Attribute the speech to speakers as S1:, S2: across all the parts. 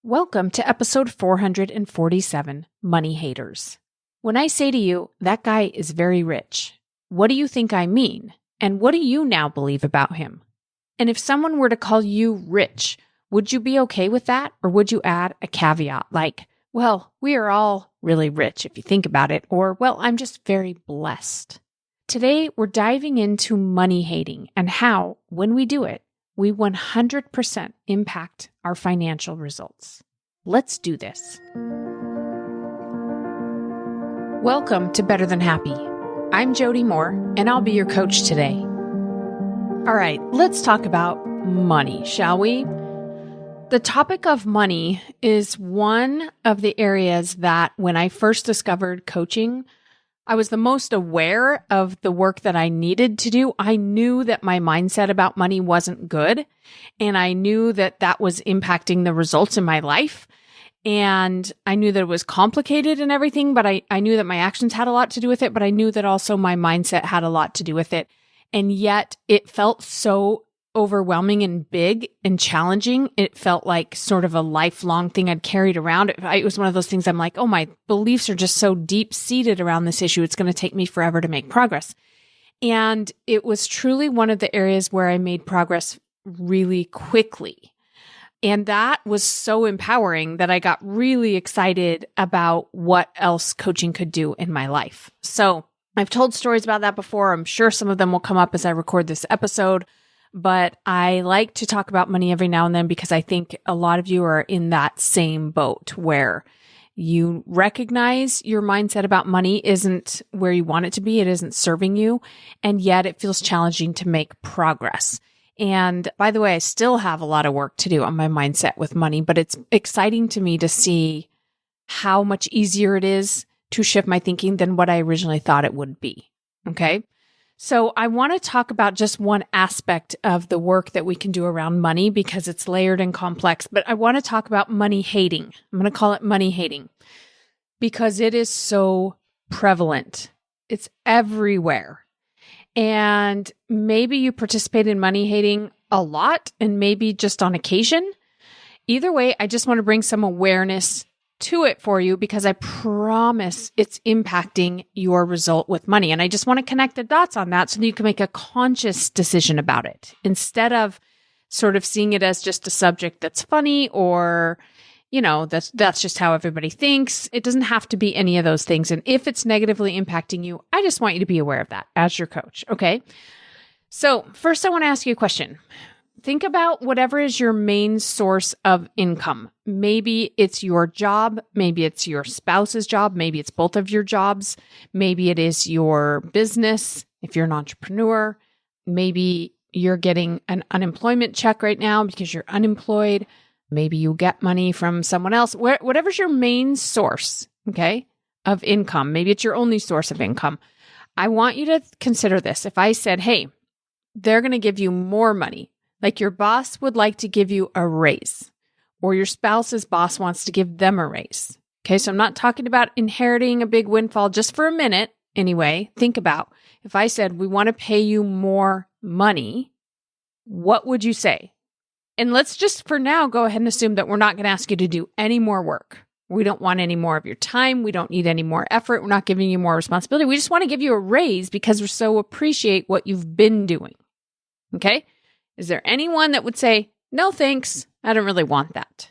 S1: Welcome to episode 447, Money Haters. When I say to you, that guy is very rich, what do you think I mean? And what do you now believe about him? And if someone were to call you rich, would you be okay with that? Or would you add a caveat like, well, we are all really rich if you think about it, or, well, I'm just very blessed. Today, we're diving into money hating and how, when we do it, we 100% impact our financial results. Let's do this. Welcome to Better Than Happy. I'm Jody Moore, and I'll be your coach today. All right, let's talk about money, shall we? The topic of money is one of the areas that when I first discovered coaching, I was the most aware of the work that I needed to do. I knew that my mindset about money wasn't good, and I knew that that was impacting the results in my life. And I knew that it was complicated and everything, but I knew that my actions had a lot to do with it, but I knew that also my mindset had a lot to do with it. And yet it felt so overwhelming and big and challenging. It felt like sort of a lifelong thing I'd carried around. It was one of those things I'm like, oh, my beliefs are just so deep seated around this issue. It's going to take me forever to make progress. And it was truly one of the areas where I made progress really quickly. And that was so empowering that I got really excited about what else coaching could do in my life. So I've told stories about that before. I'm sure some of them will come up as I record this episode. But I like to talk about money every now and then because I think a lot of you are in that same boat where you recognize your mindset about money isn't where you want it to be. It isn't serving you. And yet it feels challenging to make progress. And by the way, I still have a lot of work to do on my mindset with money, but it's exciting to me to see how much easier it is to shift my thinking than what I originally thought it would be. Okay. So I want to talk about just one aspect of the work that we can do around money because it's layered and complex, but I want to talk about money hating. I'm going to call it money hating because it is so prevalent. It's everywhere. And maybe you participate in money hating a lot and maybe just on occasion. Either way, I just want to bring some awareness to it for you because I promise it's impacting your result with money. And I just want to connect the dots on that so that you can make a conscious decision about it instead of sort of seeing it as just a subject that's funny or, you know, that's just how everybody thinks. It doesn't have to be any of those things. And if it's negatively impacting you, I just want you to be aware of that as your coach. Okay. So first I want to ask you a question. Think about whatever is your main source of income. Maybe it's your job. Maybe it's your spouse's job. Maybe it's both of your jobs. Maybe it is your business. If you're an entrepreneur, maybe you're getting an unemployment check right now because you're unemployed. Maybe you get money from someone else. Whatever's your main source, okay, of income. Maybe it's your only source of income. I want you to consider this. If I said, hey, they're going to give you more money. Like your boss would like to give you a raise, or your spouse's boss wants to give them a raise. Okay, so I'm not talking about inheriting a big windfall just for a minute. Anyway, think about if I said, we want to pay you more money, what would you say? And let's just for now go ahead and assume that we're not going to ask you to do any more work. We don't want any more of your time. We don't need any more effort. We're not giving you more responsibility. We just want to give you a raise because we so appreciate what you've been doing. Okay? Is there anyone that would say, no, thanks, I don't really want that?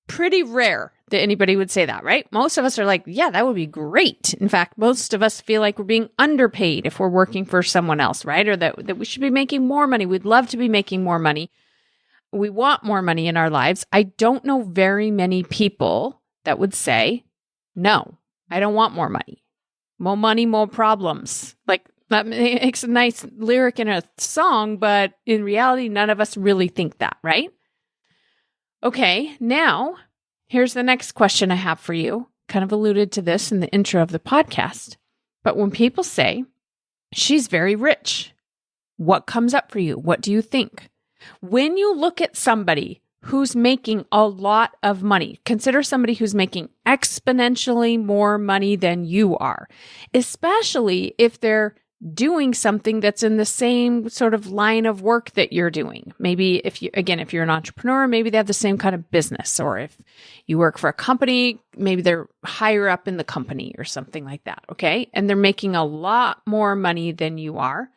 S1: Pretty rare that anybody would say that, right? Most of us are like, yeah, that would be great. In fact, most of us feel like we're being underpaid if we're working for someone else, right? Or that we should be making more money. We'd love to be making more money. We want more money in our lives. I don't know very many people that would say, no, I don't want more money. More money, more problems. Like, that makes a nice lyric in a song, but in reality, none of us really think that, right? Okay, now here's the next question I have for you. Kind of alluded to this in the intro of the podcast. But when people say, she's very rich, what comes up for you? What do you think? When you look at somebody who's making a lot of money, consider somebody who's making exponentially more money than you are, especially if they're doing something that's in the same sort of line of work that you're doing. Maybe if you're an entrepreneur, maybe they have the same kind of business, or if you work for a company, maybe they're higher up in the company or something like that. Okay. And they're making a lot more money than you are,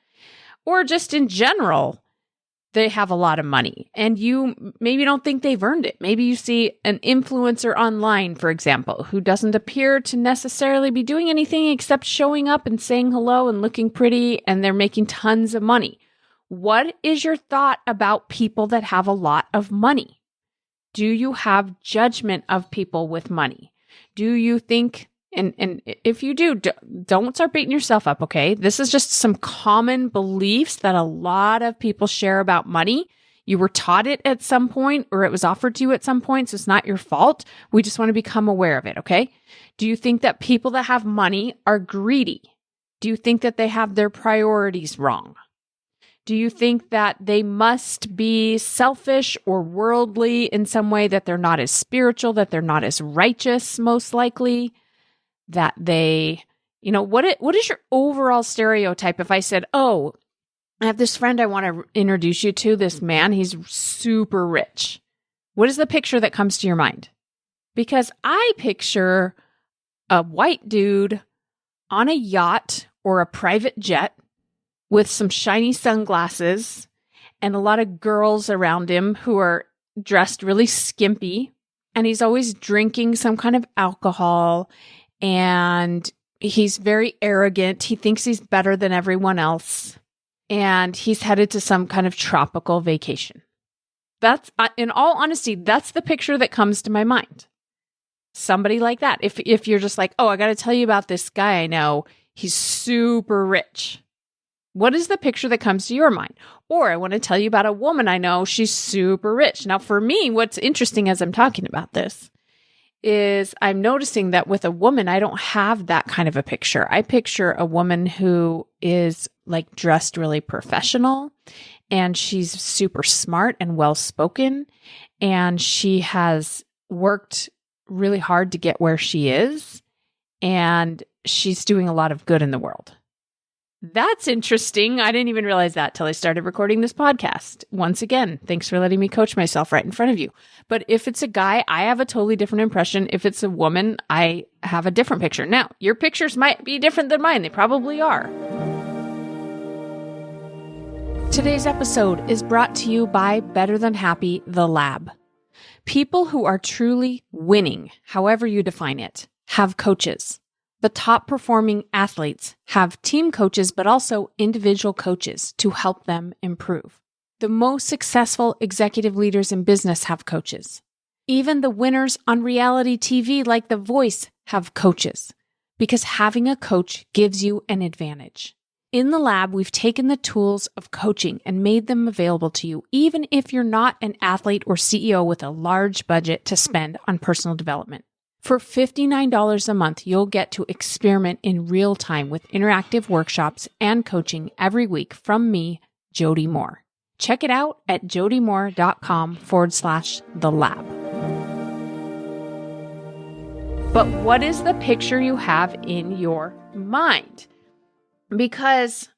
S1: or just in general, they have a lot of money and you maybe don't think they've earned it. Maybe you see an influencer online, for example, who doesn't appear to necessarily be doing anything except showing up and saying hello and looking pretty, and they're making tons of money. What is your thought about people that have a lot of money? Do you have judgment of people with money? Do you think, and if you do, don't start beating yourself up, okay? This is just some common beliefs that a lot of people share about money. You were taught it at some point, or it was offered to you at some point, so it's not your fault. We just want to become aware of it, okay? Do you think that people that have money are greedy? Do you think that they have their priorities wrong? Do you think that they must be selfish or worldly in some way, that they're not as spiritual, that they're not as righteous, most likely? That they, what is your overall stereotype? If I said, oh, I have this friend I want to introduce you to, this man, he's super rich. What is the picture that comes to your mind? Because I picture a white dude on a yacht or a private jet with some shiny sunglasses and a lot of girls around him who are dressed really skimpy. And he's always drinking some kind of alcohol. And he's very arrogant. He thinks he's better than everyone else. And he's headed to some kind of tropical vacation. That's, in all honesty, that's the picture that comes to my mind. Somebody like that. If you're just like, oh, I got to tell you about this guy I know, he's super rich. What is the picture that comes to your mind? Or I want to tell you about a woman I know, she's super rich. Now, for me, what's interesting as I'm talking about this is I'm noticing that with a woman, I don't have that kind of a picture. I picture a woman who is like dressed really professional, and she's super smart and well-spoken, and she has worked really hard to get where she is, and she's doing a lot of good in the world. That's interesting. I didn't even realize that till I started recording this podcast. Once again, thanks for letting me coach myself right in front of you. But if it's a guy, I have a totally different impression. If it's a woman, I have a different picture. Now, your pictures might be different than mine. They probably are. Today's episode is brought to you by Better Than Happy, the Lab. People who are truly winning, however you define it, have coaches. The top performing athletes have team coaches, but also individual coaches to help them improve. The most successful executive leaders in business have coaches. Even the winners on reality TV like The Voice have coaches, because having a coach gives you an advantage. In the lab, we've taken the tools of coaching and made them available to you, even if you're not an athlete or CEO with a large budget to spend on personal development. For $59 a month, you'll get to experiment in real time with interactive workshops and coaching every week from me, Jody Moore. Check it out at jodymoore.com/the lab. But what is the picture you have in your mind? Because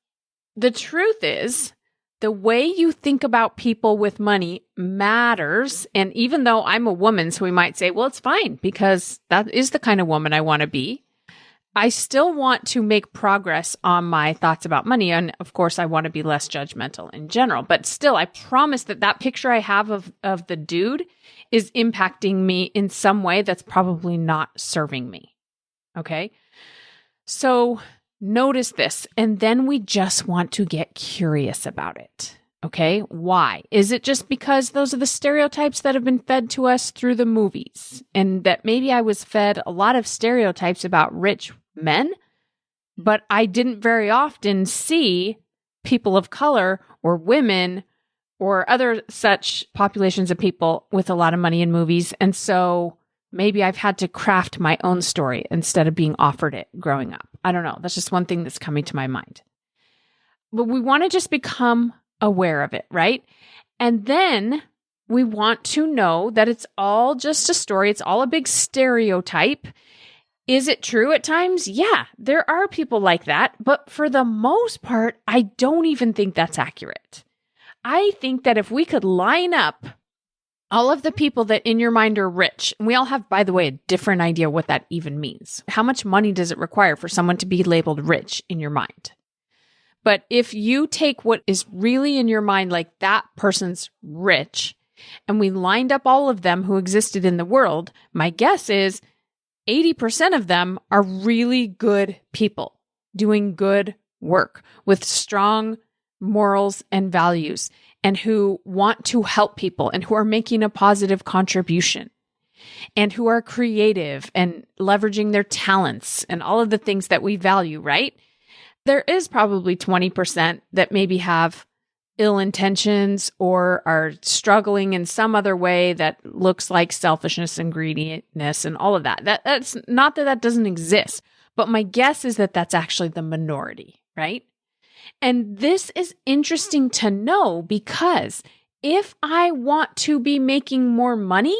S1: the truth is, the way you think about people with money matters. And even though I'm a woman, so we might say, well, it's fine because that is the kind of woman I want to be. I still want to make progress on my thoughts about money. And of course, I want to be less judgmental in general. But still, I promise that picture I have of the dude is impacting me in some way that's probably not serving me. Okay? So notice this, and then we just want to get curious about it. Okay, why? Is it just because those are the stereotypes that have been fed to us through the movies, and that maybe I was fed a lot of stereotypes about rich men, but I didn't very often see people of color or women or other such populations of people with a lot of money in movies, and so maybe I've had to craft my own story instead of being offered it growing up. I don't know. That's just one thing that's coming to my mind. But we want to just become aware of it, right? And then we want to know that it's all just a story. It's all a big stereotype. Is it true at times? Yeah, there are people like that. But for the most part, I don't even think that's accurate. I think that if we could line up all of the people that in your mind are rich, and we all have, by the way, a different idea what that even means. How much money does it require for someone to be labeled rich in your mind? But if you take what is really in your mind, like that person's rich, and we lined up all of them who existed in the world, my guess is 80% of them are really good people doing good work with strong morals and values, and who want to help people and who are making a positive contribution and who are creative and leveraging their talents and all of the things that we value, right? There is probably 20% that maybe have ill intentions or are struggling in some other way that looks like selfishness and greediness and all of that. That's not that that doesn't exist, but my guess is that that's actually the minority, right? And this is interesting to know because if I want to be making more money,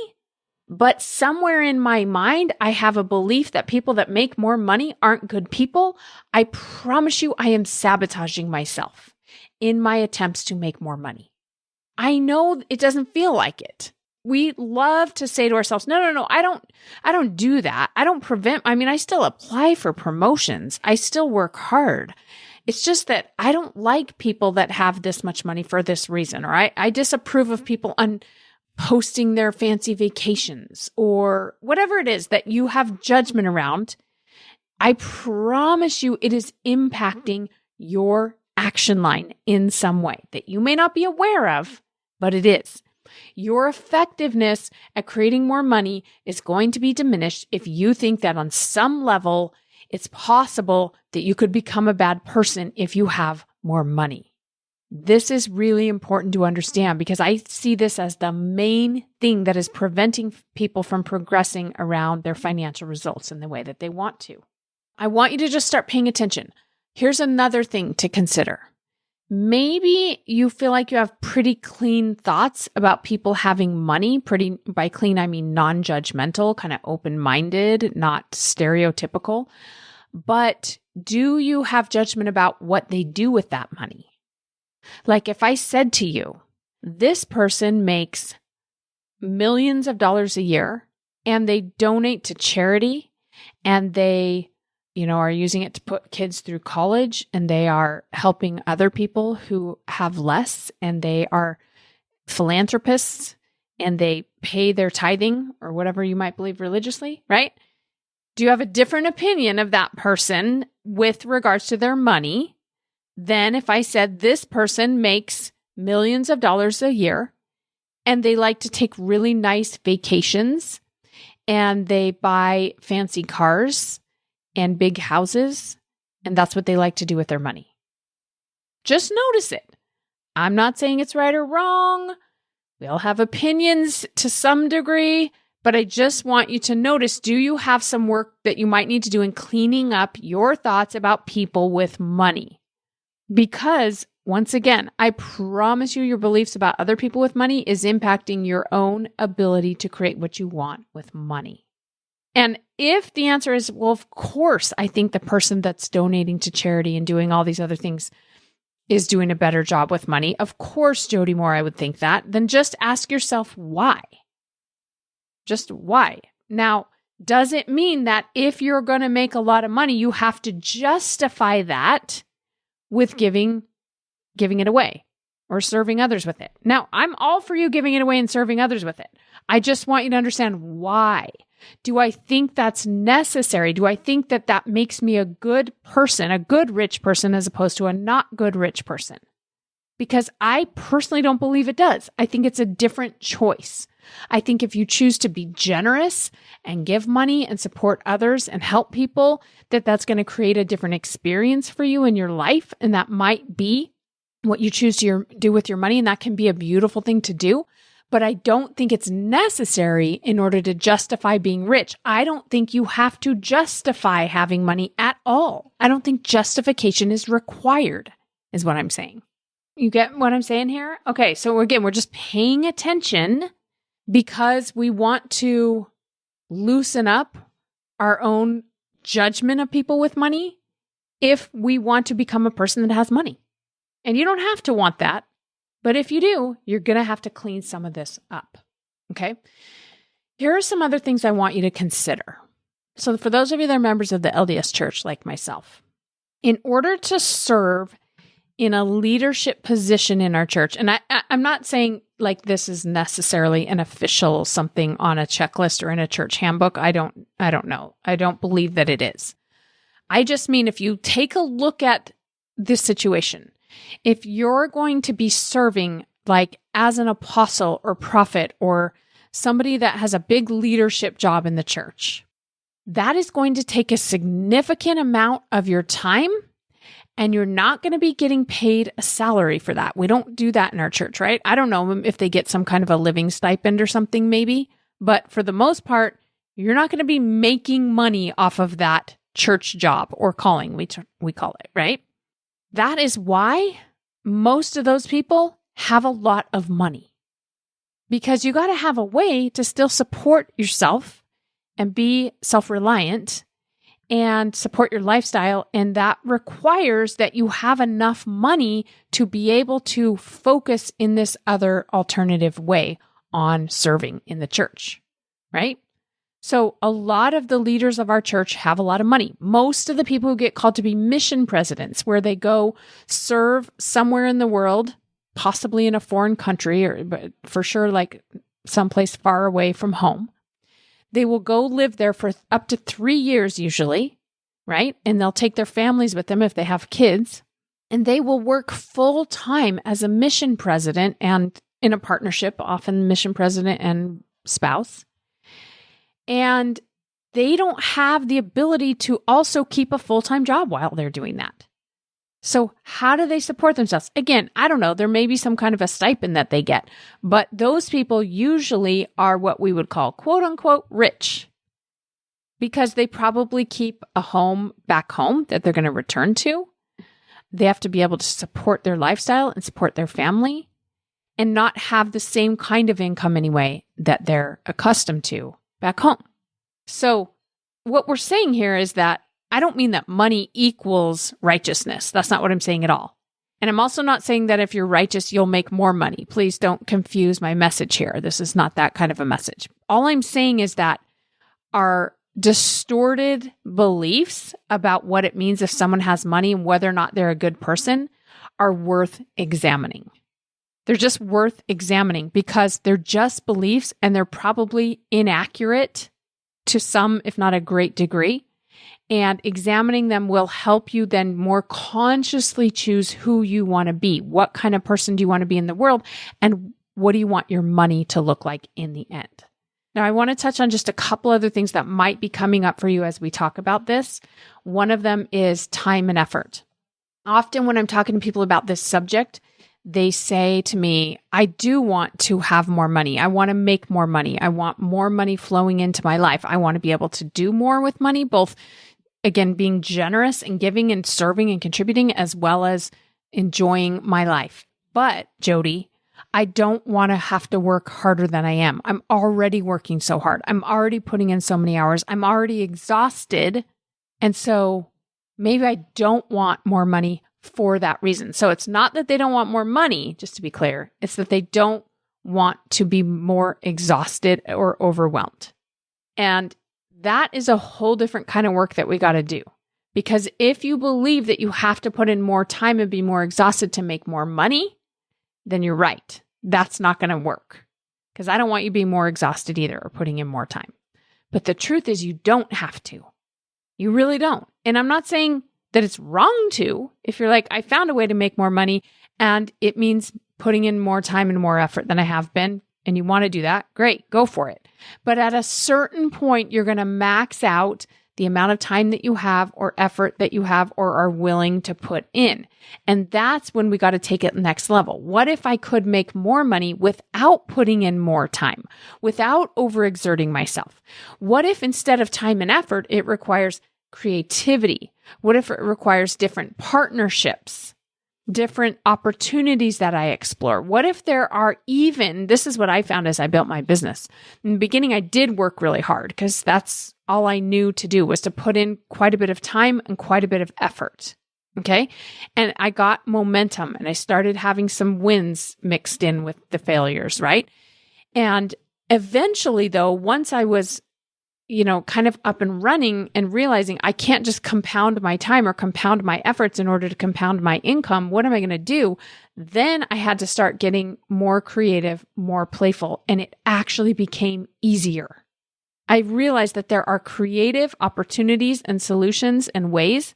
S1: but somewhere in my mind, I have a belief that people that make more money aren't good people, I promise you I am sabotaging myself in my attempts to make more money. I know it doesn't feel like it. We love to say to ourselves, no, I don't do that. I still apply for promotions. I still work hard. It's just that I don't like people that have this much money for this reason, or I disapprove of people on posting their fancy vacations or whatever it is that you have judgment around. I promise you it is impacting your action line in some way that you may not be aware of, but it is. Your effectiveness at creating more money is going to be diminished if you think that on some level it's possible that you could become a bad person if you have more money. This is really important to understand because I see this as the main thing that is preventing people from progressing around their financial results in the way that they want to. I want you to just start paying attention. Here's another thing to consider. Maybe you feel like you have pretty clean thoughts about people having money. By clean, I mean non-judgmental, kind of open-minded, not stereotypical. But do you have judgment about what they do with that money? Like if I said to you, this person makes millions of dollars a year and they donate to charity and they are using it to put kids through college and they are helping other people who have less and they are philanthropists and they pay their tithing or whatever you might believe religiously, right? Do you have a different opinion of that person with regards to their money than if I said this person makes millions of dollars a year and they like to take really nice vacations and they buy fancy cars and big houses, and that's what they like to do with their money? Just notice it. I'm not saying it's right or wrong. We all have opinions to some degree, but I just want you to notice, do you have some work that you might need to do in cleaning up your thoughts about people with money? Because once again, I promise you your beliefs about other people with money is impacting your own ability to create what you want with money. And if the answer is, well, of course, I think the person that's donating to charity and doing all these other things is doing a better job with money. Of course, Jody Moore, I would think that. Then just ask yourself why. Just why? Now, does it mean that if you're going to make a lot of money, you have to justify that with giving it away or serving others with it? Now, I'm all for you giving it away and serving others with it. I just want you to understand why. Do I think that's necessary? Do I think that that makes me a good person, a good rich person, as opposed to a not good rich person? Because I personally don't believe it does. I think it's a different choice. I think if you choose to be generous and give money and support others and help people, that's going to create a different experience for you in your life. And that might be what you choose to do with your money. And that can be a beautiful thing to do. But I don't think it's necessary in order to justify being rich. I don't think you have to justify having money at all. I don't think justification is required, is what I'm saying. You get what I'm saying here? Okay, so again, we're just paying attention because we want to loosen up our own judgment of people with money if we want to become a person that has money. And you don't have to want that, but if you do, you're going to have to clean some of this up. Okay? Here are some other things I want you to consider. So for those of you that are members of the LDS Church, like myself, in order to serve in a leadership position in our church, and I'm not saying like this is necessarily an official something on a checklist or in a church handbook. I don't know. I don't believe that it is. I just mean if you take a look at this situation, if you're going to be serving like as an apostle or prophet or somebody that has a big leadership job in the church, that is going to take a significant amount of your time, and you're not going to be getting paid a salary for that. We don't do that in our church, right? I don't know if they get some kind of a living stipend or something maybe, but for the most part, you're not going to be making money off of that church job or calling, we call it, right? That is why most of those people have a lot of money, because you got to have a way to still support yourself and be self-reliant and support your lifestyle. And that requires that you have enough money to be able to focus in this other alternative way on serving in the church, right? So a lot of the leaders of our church have a lot of money. Most of the people who get called to be mission presidents, where they go serve somewhere in the world, possibly in a foreign country, or but for sure like someplace far away from home, they will go live there for up to 3 years usually, right? And they'll take their families with them if they have kids, and they will work full time as a mission president and in a partnership, often mission president and spouse. And they don't have the ability to also keep a full-time job while they're doing that. So how do they support themselves? Again, I don't know. There may be some kind of a stipend that they get, but those people usually are what we would call quote unquote rich, because they probably keep a home back home that they're going to return to. They have to be able to support their lifestyle and support their family and not have the same kind of income anyway that they're accustomed to back home. So what we're saying here is that I don't mean that money equals righteousness. That's not what I'm saying at all. And I'm also not saying that if you're righteous, you'll make more money. Please don't confuse my message here. This is not that kind of a message. All I'm saying is that our distorted beliefs about what it means if someone has money and whether or not they're a good person are worth examining. They're just worth examining because they're just beliefs and they're probably inaccurate to some, if not a great degree. And examining them will help you then more consciously choose who you want to be. What kind of person do you want to be in the world? And what do you want your money to look like in the end? Now, I want to touch on just a couple other things that might be coming up for you as we talk about this. One of them is time and effort. Often when I'm talking to people about this subject, they say to me, I do want to have more money. I want to make more money. I want more money flowing into my life. I want to be able to do more with money, both, again, being generous and giving and serving and contributing, as well as enjoying my life. But Jody, I don't want to have to work harder than I am. I'm already working so hard. I'm already putting in so many hours. I'm already exhausted. And so maybe I don't want more money for that reason. So it's not that they don't want more money, just to be clear. It's that they don't want to be more exhausted or overwhelmed. And that is a whole different kind of work that we got to do. Because if you believe that you have to put in more time and be more exhausted to make more money, then you're right. That's not going to work. Because I don't want you being more exhausted either or putting in more time. But the truth is you don't have to. You really don't. And I'm not saying that it's wrong to, if you're like, I found a way to make more money and it means putting in more time and more effort than I have been, and you want to do that, great, go for it. But at a certain point, you're going to max out the amount of time that you have or effort that you have or are willing to put in. And that's when we got to take it next level. What if I could make more money without putting in more time, without overexerting myself? What if instead of time and effort, it requires creativity? What if it requires different partnerships? different opportunities that I explore? What if there are this is what I found as I built my business. In the beginning, I did work really hard because that's all I knew to do was to put in quite a bit of time and quite a bit of effort. Okay. And I got momentum and I started having some wins mixed in with the failures, right? And eventually though, once I was kind of up and running and realizing I can't just compound my time or compound my efforts in order to compound my income. What am I going to do? Then I had to start getting more creative, more playful, and it actually became easier. I realized that there are creative opportunities and solutions and ways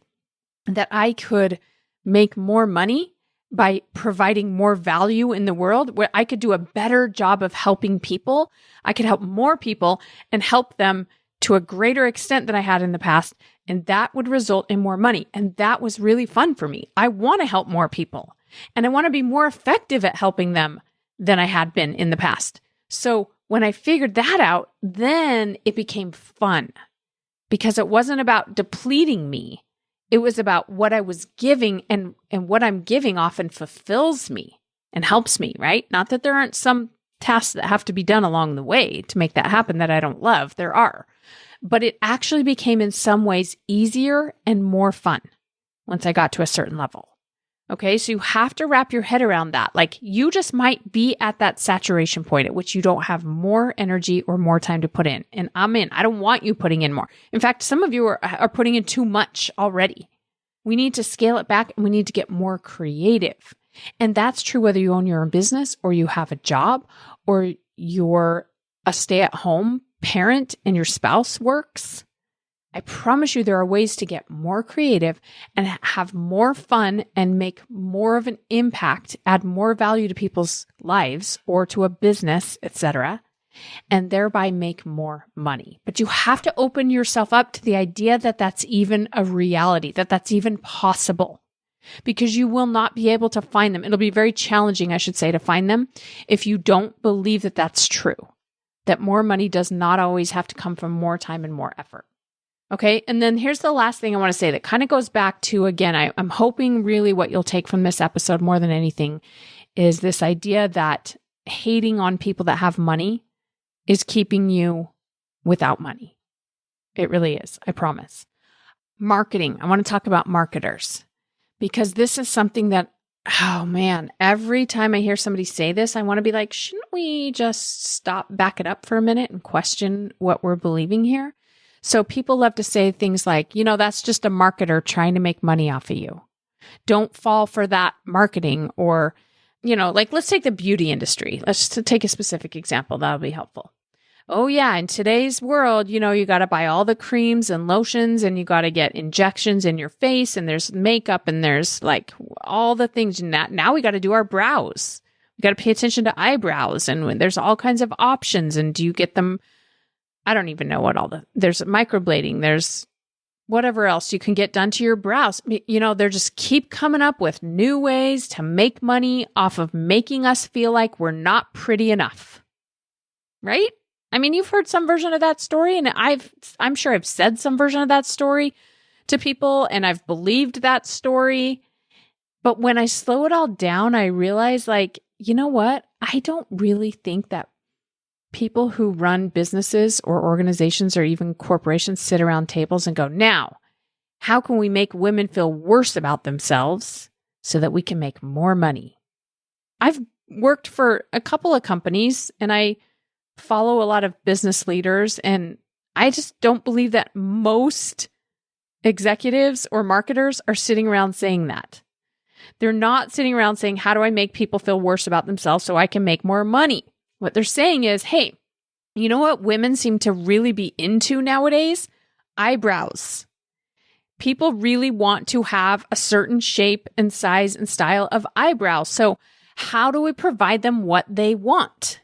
S1: that I could make more money by providing more value in the world, where I could do a better job of helping people. I could help more people and help them to a greater extent than I had in the past. And that would result in more money. And that was really fun for me. I want to help more people and I want to be more effective at helping them than I had been in the past. So when I figured that out, then it became fun because it wasn't about depleting me. It was about what I was giving, and what I'm giving often fulfills me and helps me, right? Not that there aren't some tasks that have to be done along the way to make that happen that I don't love. There are. But it actually became in some ways easier and more fun once I got to a certain level. Okay, so you have to wrap your head around that. Like you just might be at that saturation point at which you don't have more energy or more time to put in. And I'm in. I don't want you putting in more. In fact, some of you are putting in too much already. We need to scale it back and we need to get more creative. And that's true whether you own your own business or you have a job or you're a stay-at-home parent and your spouse works. I promise you there are ways to get more creative and have more fun and make more of an impact, add more value to people's lives or to a business, etc., and thereby make more money. But you have to open yourself up to the idea that that's even a reality, that that's even possible, because you will not be able to find them. It'll be very challenging, I should say, to find them if you don't believe that that's true, that more money does not always have to come from more time and more effort. Okay. And then here's the last thing I want to say that kind of goes back to, again, I'm hoping really what you'll take from this episode more than anything is this idea that hating on people that have money is keeping you without money. It really is. I promise. Marketing. I want to talk about marketers because this is something that, oh man, every time I hear somebody say this, I want to be like, shouldn't we just stop, back it up for a minute and question what we're believing here? So people love to say things like, that's just a marketer trying to make money off of you. Don't fall for that marketing. Or, like let's take the beauty industry. Let's just take a specific example. That'll be helpful. Oh yeah, in today's world, you got to buy all the creams and lotions and you got to get injections in your face and there's makeup and there's like all the things. Now we got to do our brows. We got to pay attention to eyebrows and there's all kinds of options. And do you get them? I don't even know what there's microblading, there's whatever else you can get done to your brows. They're just keep coming up with new ways to make money off of making us feel like we're not pretty enough. Right? I mean, you've heard some version of that story and I'm sure I've said some version of that story to people and I've believed that story. But when I slow it all down, I realize you know what? I don't really think that people who run businesses or organizations or even corporations sit around tables and go, now, how can we make women feel worse about themselves so that we can make more money? I've worked for a couple of companies and I follow a lot of business leaders, and I just don't believe that most executives or marketers are sitting around saying that. They're not sitting around saying, how do I make people feel worse about themselves so I can make more money? What they're saying is, hey, you know what women seem to really be into nowadays? Eyebrows. People really want to have a certain shape and size and style of eyebrows. So how do we provide them what they want?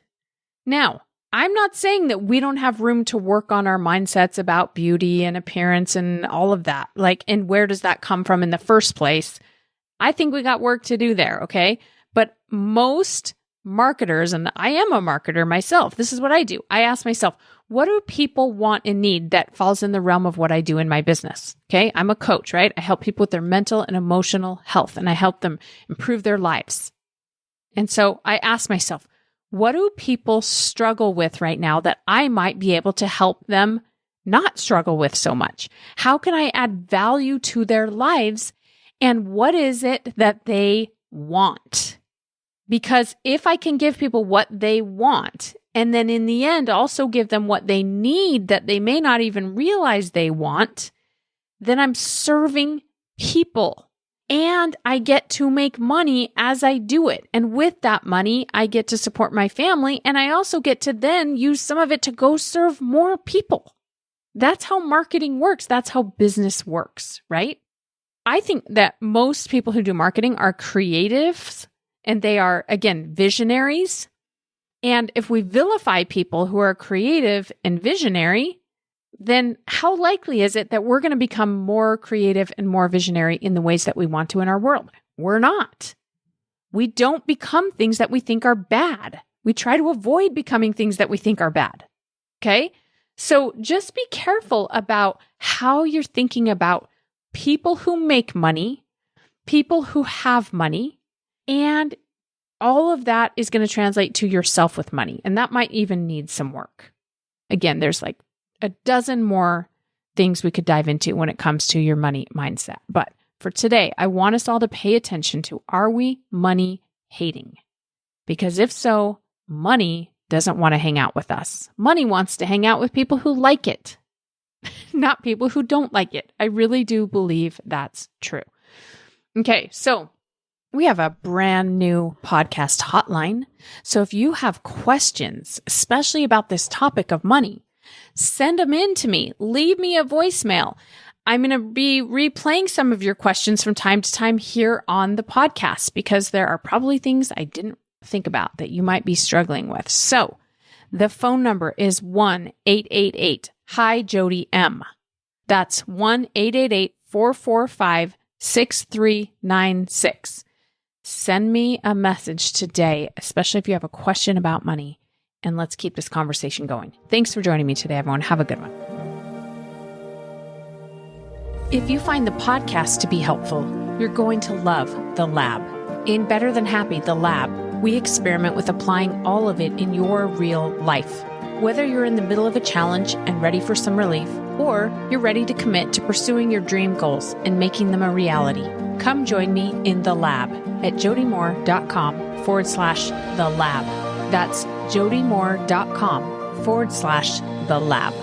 S1: Now, I'm not saying that we don't have room to work on our mindsets about beauty and appearance and all of that. And where does that come from in the first place? I think we got work to do there, okay? But most marketers, and I am a marketer myself, this is what I do. I ask myself, what do people want and need that falls in the realm of what I do in my business? Okay. I'm a coach, right? I help people with their mental and emotional health, and I help them improve their lives. And so I ask myself, what do people struggle with right now that I might be able to help them not struggle with so much? How can I add value to their lives? And what is it that they want? Because if I can give people what they want, and then in the end also give them what they need that they may not even realize they want, then I'm serving people. And I get to make money as I do it. And with that money, I get to support my family. And I also get to then use some of it to go serve more people. That's how marketing works. That's how business works, right? I think that most people who do marketing are creatives, and they are, again, visionaries. And if we vilify people who are creative and visionary, then how likely is it that we're going to become more creative and more visionary in the ways that we want to in our world? We're not. We don't become things that we think are bad. We try to avoid becoming things that we think are bad. Okay? So just be careful about how you're thinking about people who make money, people who have money, and all of that is going to translate to yourself with money. And that might even need some work. Again, there's like a dozen more things we could dive into when it comes to your money mindset. But for today, I want us all to pay attention to, are we money hating? Because if so, money doesn't want to hang out with us. Money wants to hang out with people who like it, not people who don't like it. I really do believe that's true. Okay, so we have a brand new podcast hotline. So if you have questions, especially about this topic of money, send them in to me. Leave me a voicemail. I'm going to be replaying some of your questions from time to time here on the podcast because there are probably things I didn't think about that you might be struggling with. So the phone number is 1-888-HI-JODY-M. That's 1-888-445-6396. Send me a message today, especially if you have a question about money, and let's keep this conversation going. Thanks for joining me today, everyone. Have a good one. If you find the podcast to be helpful, you're going to love The Lab. In Better Than Happy, The Lab, we experiment with applying all of it in your real life. Whether you're in the middle of a challenge and ready for some relief, or you're ready to commit to pursuing your dream goals and making them a reality, come join me in The Lab at jodymoore.com/The Lab. That's jodymoore.com/The Lab.